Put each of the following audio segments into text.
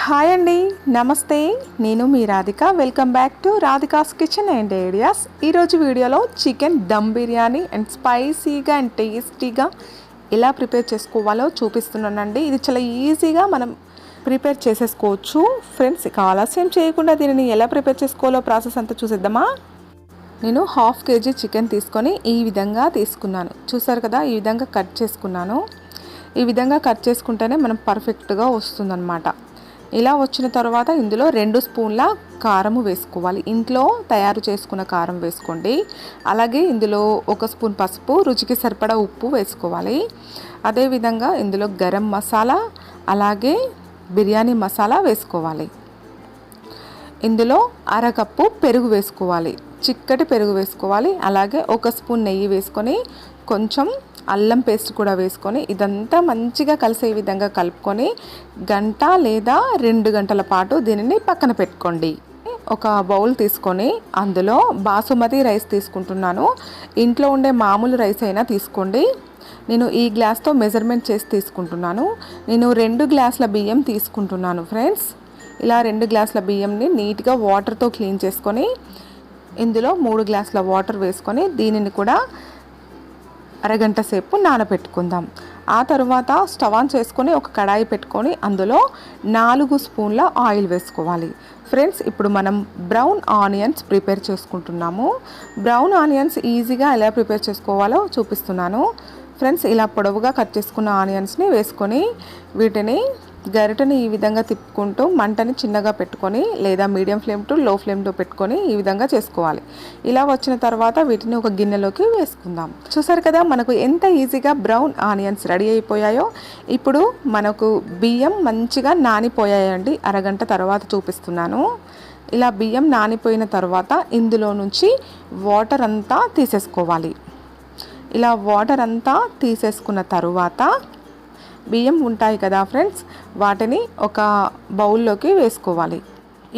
Hi అండి, నమస్తే. నేను మీ Radhika. Welcome back to Radhika's kitchen and ideas. ఈరోజు వీడియోలో చికెన్ దమ్ బిర్యానీ అండ్ స్పైసీగా అండ్ టేస్టీగా ఎలా ప్రిపేర్ చేసుకోవాలో చూపిస్తున్నానండి. ఇది చాలా ఈజీగా మనం ప్రిపేర్ చేసేసుకోవచ్చు ఫ్రెండ్స్. ఇక ఆలస్యం చేయకుండా దీనిని ఎలా ప్రిపేర్ చేసుకోవాలో ప్రాసెస్ అంతా చూసేద్దామా. నేను 1/2 kg చికెన్ తీసుకొని ఈ విధంగా తీసుకున్నాను. చూసారు కదా, ఈ విధంగా కట్ చేసుకున్నాను. ఈ విధంగా కట్ చేసుకుంటేనే మనం పర్ఫెక్ట్గా వస్తుందన్నమాట. ఇలా వచ్చిన తర్వాత ఇందులో 2 స్పూన్ల కారం వేసుకోవాలి. ఇంట్లో తయారు చేసుకున్న కారం వేసుకోండి. అలాగే ఇందులో 1 స్పూన్ పసుపు, రుచికి సరిపడా ఉప్పు వేసుకోవాలి. అదేవిధంగా ఇందులో గరం మసాలా, అలాగే బిర్యానీ మసాలా వేసుకోవాలి. ఇందులో 1/2 కప్పు పెరుగు వేసుకోవాలి. చిక్కటి పెరుగు వేసుకోవాలి. అలాగే 1 స్పూన్ నెయ్యి వేసుకొని కొంచెం అల్లం పేస్ట్ కూడా వేసుకొని ఇదంతా మంచిగా కలిసే విధంగా కలుపుకొని గంట లేదా 2 గంటల పాటు దీనిని పక్కన పెట్టుకోండి. ఒక బౌల్ తీసుకొని అందులో బాసుమతి రైస్ తీసుకుంటున్నాను. ఇంట్లో ఉండే మామూలు రైస్ అయినా తీసుకోండి. నేను ఈ గ్లాస్తో మెజర్మెంట్ చేసి తీసుకుంటున్నాను. నేను 2 గ్లాసుల బియ్యం తీసుకుంటున్నాను ఫ్రెండ్స్. ఇలా 2 గ్లాసుల బియ్యంని నీట్గా వాటర్తో క్లీన్ చేసుకొని ఇందులో 3 గ్లాసుల వాటర్ వేసుకొని దీనిని కూడా అరగంట సేపు నానబెట్టుకుందాం. ఆ తర్వాత స్టవ్ ఆన్ చేసుకొని ఒక కడాయి పెట్టుకొని అందులో 4 స్పూన్ల ఆయిల్ వేసుకోవాలి. ఫ్రెండ్స్, ఇప్పుడు మనం బ్రౌన్ ఆనియన్స్ ప్రిపేర్ చేసుకుంటున్నాము. బ్రౌన్ ఆనియన్స్ ఈజీగా ఎలా ప్రిపేర్ చేసుకోవాలో చూపిస్తున్నాను ఫ్రెండ్స్. ఇలా పొడవుగా కట్ చేసుకున్న ఆనియన్స్ని వేసుకొని వీటిని గరిటెని ఈ విధంగా తిప్పుకుంటూ మంటని చిన్నగా పెట్టుకొని లేదా మీడియం ఫ్లేమ్ టు లో ఫ్లేమ్లో పెట్టుకొని ఈ విధంగా చేసుకోవాలి. ఇలా వచ్చిన తర్వాత వీటిని ఒక గిన్నెలోకి వేసుకుందాం. చూసారు కదా, మనకు ఎంత ఈజీగా బ్రౌన్ ఆనియన్స్ రెడీ అయిపోయాయో. ఇప్పుడు మనకు బియ్యం మంచిగా నానిపోయాయండి. అరగంట తర్వాత చూపిస్తున్నాను. ఇలా బియ్యం నానిపోయిన తర్వాత ఇందులో నుంచి వాటర్ అంతా తీసేసుకోవాలి. ఇలా వాటర్ అంతా తీసేసుకున్న తరువాత బియ్యం ఉంటాయి కదా ఫ్రెండ్స్, వాటిని ఒక బౌల్లోకి వేసుకోవాలి.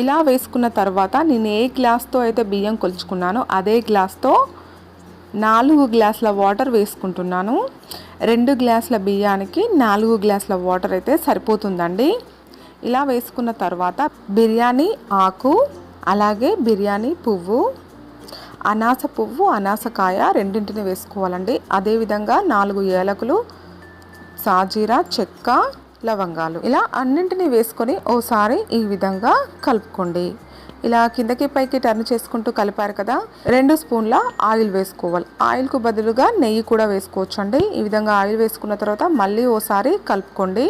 ఇలా వేసుకున్న తర్వాత నేను ఏ గ్లాస్తో అయితే బియ్యం కొలుచుకున్నానో అదే గ్లాస్తో 4 గ్లాసుల వాటర్ వేసుకుంటున్నాను. 2 గ్లాసుల బియ్యానికి 4 గ్లాసుల వాటర్ అయితే సరిపోతుందండి. ఇలా వేసుకున్న తర్వాత బిర్యానీ ఆకు, అలాగే బిర్యానీ పువ్వు, అనాస పువ్వు, అనాసకాయ రెండింటిని వేసుకోవాలండి. అదేవిధంగా 4 ఏలకులు, షాజీరా, చెక్క, లవంగాలు, ఇలా అన్నింటినీ వేసుకొని ఓసారి ఈ విధంగా కలుపుకోండి. ఇలా కిందకి పైకి టర్న్ చేసుకుంటూ కలిపారు కదా, 2 స్పూన్ల ఆయిల్ వేసుకోవాలి. ఆయిల్కు బదులుగా నెయ్యి కూడా వేసుకోవచ్చు అండి. ఈ విధంగా ఆయిల్ వేసుకున్న తర్వాత మళ్ళీ ఓసారి కలుపుకోండి.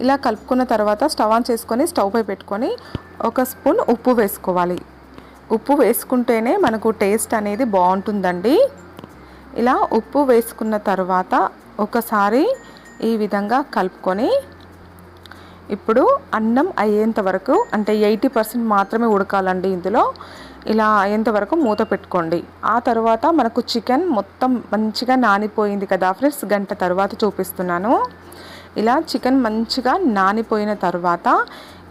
ఇలా కలుపుకున్న తర్వాత స్టవ్ ఆన్ చేసుకొని స్టవ్ పై పెట్టుకొని 1 స్పూన్ ఉప్పు వేసుకోవాలి. ఉప్పు వేసుకుంటేనే మనకు టేస్ట్ అనేది బాగుంటుందండి. ఇలా ఉప్పు వేసుకున్న తర్వాత ఒకసారి ఈ విధంగా కలుపుకొని ఇప్పుడు అన్నం అయ్యేంత వరకు, అంటే 80% మాత్రమే ఉడకాలండి ఇందులో. ఇలా అయ్యేంత వరకు మూత పెట్టుకోండి. ఆ తర్వాత మనకు చికెన్ మొత్తం మంచిగా నానిపోయింది కదా ఫ్రెండ్స్, గంట తర్వాత చూపిస్తున్నాను. ఇలా చికెన్ మంచిగా నానిపోయిన తర్వాత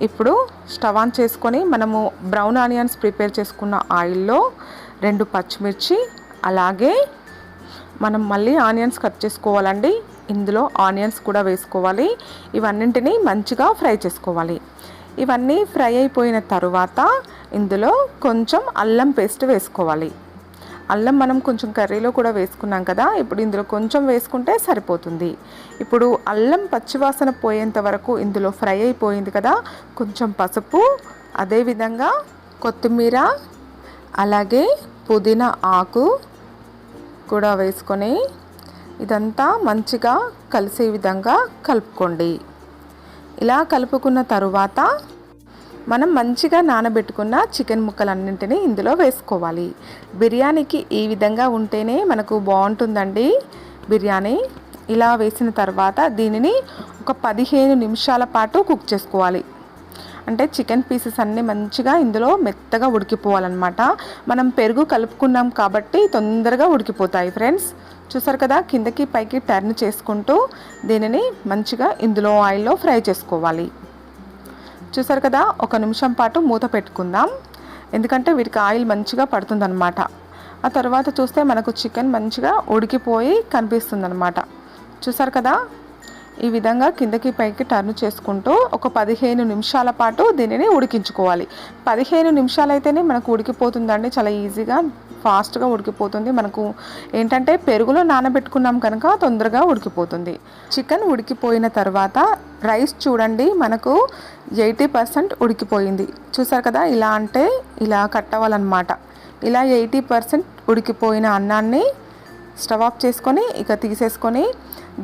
ఇప్పుడు స్టవ్ ఆన్ చేసుకొని మనము బ్రౌన్ ఆనియన్స్ ప్రిపేర్ చేసుకున్న ఆయిల్లో 2 పచ్చిమిర్చి, అలాగే మనం మళ్ళీ ఆనియన్స్ కట్ చేసుకోవాలండి. ఇందులో ఆనియన్స్ కూడా వేసుకోవాలి. ఇవన్నింటినీ మంచిగా ఫ్రై చేసుకోవాలి. ఇవన్నీ ఫ్రై అయిపోయిన తరువాత ఇందులో కొంచెం అల్లం పేస్ట్ వేసుకోవాలి. అల్లం మనం కొంచెం కర్రీలో కూడా వేసుకున్నాం కదా, ఇప్పుడు ఇందులో కొంచెం వేసుకుంటే సరిపోతుంది. ఇప్పుడు అల్లం పచ్చివాసన పోయేంత వరకు ఇందులో ఫ్రై అయిపోయింది కదా, కొంచెం పసుపు, అదేవిధంగా కొత్తిమీర, అలాగే పుదీనా ఆకు కూడా వేసుకొని ఇదంతా మంచిగా కలిసే విధంగా కలుపుకోండి. ఇలా కలుపుకున్న తరువాత మనం మంచిగా నానబెట్టుకున్న చికెన్ ముక్కలన్నింటినీ ఇందులో వేసుకోవాలి. బిర్యానీకి ఈ విధంగా ఉంటేనే మనకు బాగుంటుందండి బిర్యానీ. ఇలా వేసిన తర్వాత దీనిని ఒక 15 నిమిషాల పాటు కుక్ చేసుకోవాలి. అంటే చికెన్ పీసెస్ అన్నీ మంచిగా ఇందులో మెత్తగా ఉడికిపోవాలన్నమాట. మనం పెరుగు కలుపుకున్నాం కాబట్టి తొందరగా ఉడికిపోతాయి ఫ్రెండ్స్. చూసారు కదా, కిందకి పైకి టర్న్ చేసుకుంటూ దీనిని మంచిగా ఇందులో ఆయిల్లో ఫ్రై చేసుకోవాలి. చూసారు కదా, 1 నిమిషం పాటు మూత పెట్టుకుందాం, ఎందుకంటే వీటికి ఆయిల్ మంచిగా పడుతుందన్నమాట. ఆ తర్వాత చూస్తే మనకు చికెన్ మంచిగా ఉడికిపోయి కనిపిస్తుందన్నమాట. చూసారు కదా, ఈ విధంగా కిందకి పైకి టర్న్ చేసుకుంటూ ఒక 15 నిమిషాల పాటు దీనిని ఉడికించుకోవాలి. 15 నిమిషాలు అయితేనే మనకు ఉడికిపోతుందండి, చాలా ఈజీగా ఫాస్ట్గా ఉడికిపోతుంది. మనకు ఏంటంటే పెరుగులో నానబెట్టుకున్నాం కనుక తొందరగా ఉడికిపోతుంది. చికెన్ ఉడికిపోయిన తర్వాత రైస్ చూడండి మనకు 80% ఉడికిపోయింది. చూసారు కదా, ఇలా అంటే ఇలా కట్టవాలన్నమాట. ఇలా 80% ఉడికిపోయిన అన్నాన్ని స్టవ్ ఆఫ్ చేసుకొని ఇక తీసేసుకొని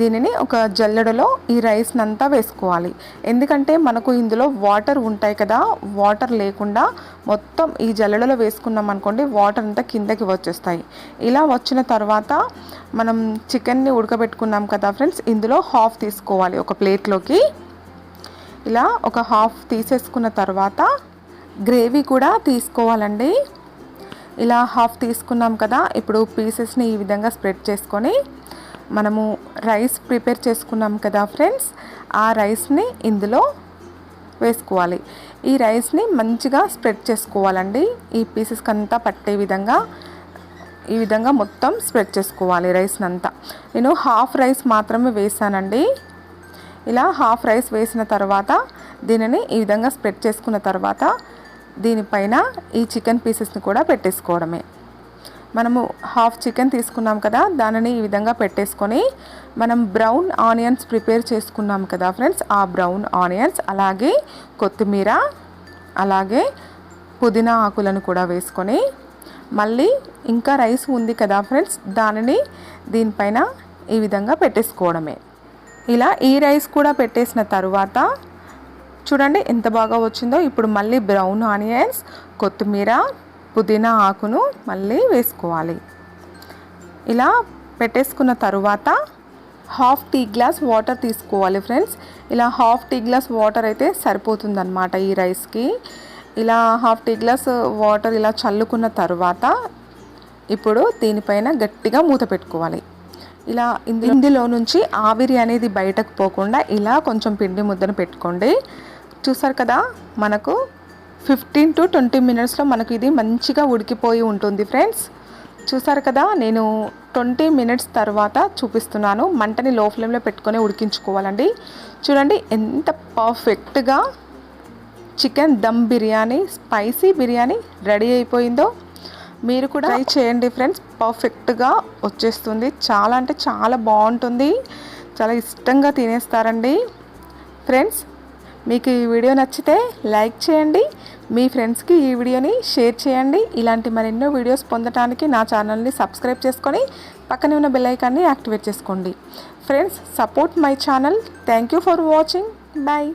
దీనిని ఒక జల్లెడలో ఈ రైస్ని అంతా వేసుకోవాలి. ఎందుకంటే మనకు ఇందులో వాటర్ ఉంటాయి కదా, వాటర్ లేకుండా మొత్తం ఈ జల్లెడలో వేసుకున్నాం అనుకోండి, వాటర్ అంతా కిందకి వచ్చేస్తాయి. ఇలా వచ్చిన తర్వాత మనం చికెన్ని ఉడకబెట్టుకున్నాం కదా ఫ్రెండ్స్, ఇందులో హాఫ్ తీసుకోవాలి ఒక ప్లేట్లోకి. ఇలా ఒక హాఫ్ తీసేసుకున్న తర్వాత గ్రేవీ కూడా తీసుకోవాలండి. ఇలా హాఫ్ తీసుకున్నాం కదా, ఇప్పుడు పీసెస్ని ఈ విధంగా స్ప్రెడ్ చేసుకొని మనము రైస్ ప్రిపేర్ చేసుకున్నాం కదా ఫ్రెండ్స్, ఆ రైస్ని ఇందులో వేసుకోవాలి. ఈ రైస్ని మంచిగా స్ప్రెడ్ చేసుకోవాలండి, ఈ పీసెస్కి అంతా పట్టే విధంగా ఈ విధంగా మొత్తం స్ప్రెడ్ చేసుకోవాలి రైస్ని అంతా. నేను హాఫ్ రైస్ మాత్రమే వేసానండి. ఇలా హాఫ్ రైస్ వేసిన తర్వాత దీనిని ఈ విధంగా స్ప్రెడ్ చేసుకున్న తర్వాత దీనిపైన ఈ చికెన్ పీసెస్ని కూడా పెట్టేసుకోవడమే. మనము హాఫ్ చికెన్ తీసుకున్నాం కదా, దానిని ఈ విధంగా పెట్టేసుకొని మనం బ్రౌన్ ఆనియన్స్ ప్రిపేర్ చేసుకున్నాం కదా ఫ్రెండ్స్, ఆ బ్రౌన్ ఆనియన్స్ అలాగే కొత్తిమీర అలాగే పుదీనా ఆకులను కూడా వేసుకొని మళ్ళీ ఇంకా రైస్ ఉంది కదా ఫ్రెండ్స్, దానిని దీనిపైన ఈ విధంగా పెట్టేసుకోవడమే. ఇలా ఈ రైస్ కూడా పెట్టేసిన తర్వాత చూడండి ఎంత బాగా వచ్చిందో. ఇప్పుడు మళ్ళీ బ్రౌన్ ఆనియన్స్, కొత్తిమీర, పుదీనా ఆకును మళ్ళీ వేసుకోవాలి. ఇలా పెట్టేసుకున్న తరువాత హాఫ్ టీ గ్లాస్ వాటర్ తీసుకోవాలి ఫ్రెండ్స్. ఇలా హాఫ్ టీ గ్లాస్ వాటర్ అయితే సరిపోతుందన్నమాట ఈ రైస్కి. ఇలా హాఫ్ టీ గ్లాస్ వాటర్ ఇలా చల్లుకున్న తర్వాత ఇప్పుడు దీనిపైన గట్టిగా మూత పెట్టుకోవాలి. ఇలా ఇందులో నుంచి ఆవిరి అనేది బయటకు పోకుండా ఇలా కొంచెం పిండి ముద్దను పెట్టుకోండి. చూసారు కదా, మనకు 15 to 20 మినిట్స్లో మనకు ఇది మంచిగా ఉడికిపోయి ఉంటుంది ఫ్రెండ్స్. చూసారు కదా, నేను 20 మినిట్స్ తర్వాత చూపిస్తున్నాను. మంటని లో ఫ్లేమ్లో పెట్టుకొని ఉడికించుకోవాలండి. చూడండి ఎంత పర్ఫెక్ట్గా chicken dum biryani, spicy biryani ready అయిపోయిందో. మీరు కూడా ట్రై చేయండి ఫ్రెండ్స్, పర్ఫెక్ట్గా వచ్చేస్తుంది. చాలా అంటే చాలా బాగుంటుంది, చాలా ఇష్టంగా తినేస్తారండి ఫ్రెండ్స్. మీకు ఈ వీడియో నచ్చితే లైక్ చేయండి, మీ ఫ్రెండ్స్కి ఈ వీడియోని షేర్ చేయండి. ఇలాంటి మరెన్నో వీడియోస్ పొందడానికి నా ఛానల్ని సబ్స్క్రైబ్ చేసుకొని పక్కనే ఉన్న బెల్ ఐకాన్ని యాక్టివేట్ చేసుకోండి. Friends, support my channel. Thank you for watching. Bye.